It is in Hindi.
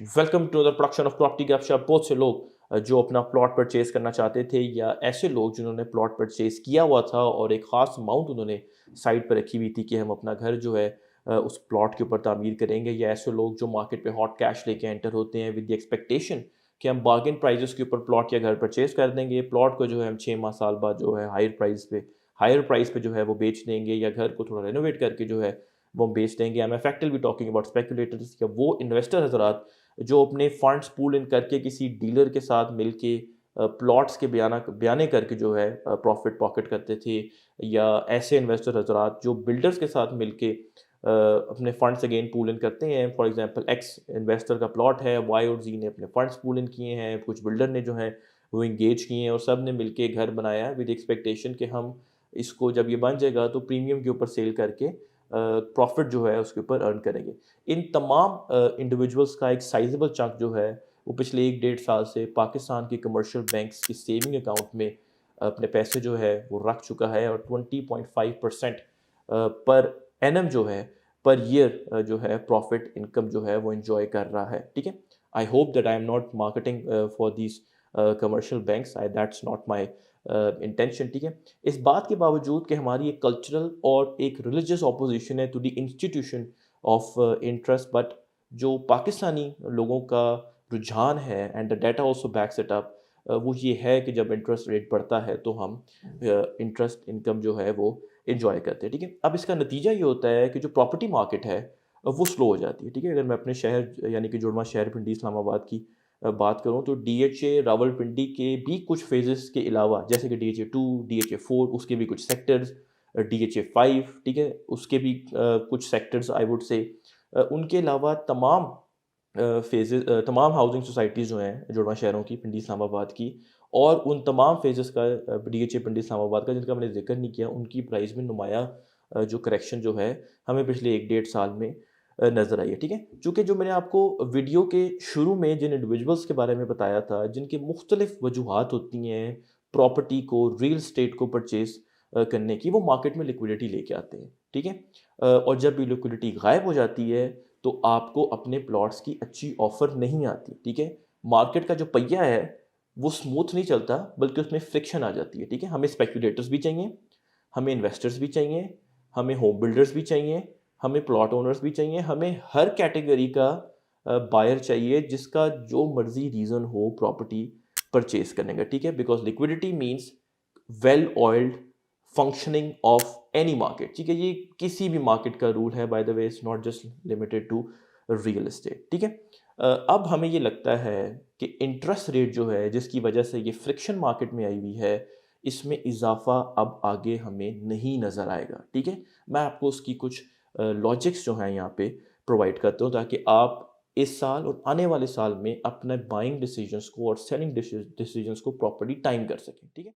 Welcome to the production of property Gupshup. बहुत से लोग जो अपना प्लॉट परचेज करना चाहते थे या ऐसे लोग जिन्होंने प्लॉट परचेज किया हुआ था और एक ख़ास अमाउंट उन्होंने साइड पर रखी हुई थी कि हम अपना घर जो है उस प्लॉट के ऊपर तामीर करेंगे, या ऐसे लोग जो मार्केट पे हॉट कैश लेके एंटर होते हैं विद द एक्सपेक्टेशन कि हम बार्गेन प्राइजेस के ऊपर प्लॉट या घर परचेज कर देंगे, प्लॉट को जो है हम 6 माह साल बाद जो है हायर प्राइस पे जो है वो बेच देंगे, या घर को थोड़ा रेनोवेट करके जो है वो हम बेच देंगे। I am effectively talking about speculators, या वो इन्वेस्टर हजरात जो अपने फंड्स पूल इन करके किसी डीलर के साथ मिलके प्लॉट्स के बयाने करके जो है प्रॉफिट पॉकेट करते थे, या ऐसे इन्वेस्टर हजरात जो बिल्डर्स के साथ मिलके अपने फंड्स अगेन पूल इन करते हैं। फॉर एग्जांपल एक्स इन्वेस्टर का प्लॉट है, वाई और जी ने अपने फंड्स पूल इन किए हैं, कुछ बिल्डर ने जो है वो इंगेज किए हैं और सब ने मिलके घर बनाया है विद एक्सपेक्टेशन कि हम इसको जब ये बन जाएगा तो प्रीमियम के ऊपर सेल करके प्रॉफिट जो है उसके ऊपर अर्न करेंगे। इन तमाम इंडिविजुअल्स का एक साइजेबल चंक जो है वो पिछले 1 डेढ़ साल से पाकिस्तान की कमर्शियल बैंक्स की सेविंग अकाउंट में अपने पैसे जो है वो रख चुका है, और 20.5% पर एनम जो है पर ईयर जो है प्रॉफिट इनकम जो है वो एंजॉय कर रहा है। ठीक है, I hope that I am not marketing for these commercial banks, I that's not my intention. ठीक है, इस बात के बावजूद कि हमारी एक कल्चरल और एक रिलीजियस ऑपोजिशन है to the institution of interest, but जो पाकिस्तानी लोगों का रुझान है and the data also backs it up, वो ये है कि जब इंटरेस्ट रेट बढ़ता है तो हम इंटरेस्ट इनकम जो है वो इंजॉय करते हैं। ठीक है, अब इसका नतीजा ये होता है कि जो प्रॉपर्टी मार्केट है वो स्लो हो जाती है। ठीक है, अगर मैं अपने शहर यानी कि जुड़वा शहर पिंडी इस्लामाबाद की बात करूँ तो डीएचए रावलपिंडी के भी कुछ फेजेस के अलावा, जैसे कि डीएचए 2, डीएचए 4, उसके भी कुछ सेक्टर्स, डीएचए 5, ठीक है, उसके भी कुछ सेक्टर्स आई वुड से, उनके अलावा तमाम तमाम हाउसिंग सोसाइटीज़ जो हैं जुड़वा शहरों की, पिंडी इस्लामाबाद की, और उन तमाम फेजेस का डीएचए पिंडी इस्लामाबाद का जिनका मैंने जिक्र नहीं किया, उनकी प्राइस में नुमाया जो करेक्शन जो है हमें पिछले 1 डेढ़ साल में नज़र आई है। ठीक है, चूँकि जो मैंने आपको वीडियो के शुरू में जिन इंडिविजुअल्स के बारे में बताया था, जिनकी मुख्तलिफ वजूहात होती हैं प्रॉपर्टी को, रियल एस्टेट को परचेज़ करने की, वो मार्केट में लिक्विडिटी लेके आते हैं। ठीक है, और जब भी लिक्विडिटी गायब हो जाती है तो आपको अपने प्लॉट्स की अच्छी ऑफ़र नहीं आती। ठीक है, मार्केट का जो पहिया है वो स्मूथ नहीं चलता, बल्कि उसमें फ्रिक्शन आ जाती है। ठीक है, हमें स्पेक्युलेटर्स भी चाहिए, हमें इन्वेस्टर्स भी चाहिए, हमें होम बिल्डर्स भी चाहिए, हमें प्लॉट ओनर्स भी चाहिए, हमें हर कैटेगरी का बायर चाहिए जिसका जो मर्ज़ी रीज़न हो प्रॉपर्टी परचेज़ करने का। ठीक है, because liquidity means well oiled functioning of any market. ठीक है, ये किसी भी मार्केट का रूल है, by the way, it's not just limited to real estate. ठीक है, अब हमें ये लगता है कि इंटरेस्ट रेट जो है जिसकी वजह से ये फ्रिक्शन मार्केट में आई हुई है, इसमें इजाफा अब आगे हमें नहीं नज़र आएगा। ठीक है, मैं आपको उसकी कुछ लॉजिक्स जो हैं यहाँ पे प्रोवाइड करता हूँ, ताकि आप इस साल और आने वाले साल में अपने बाइंग डिसीजंस को और सेलिंग डिसीजंस को प्रॉपर्ली टाइम कर सकें। ठीक है।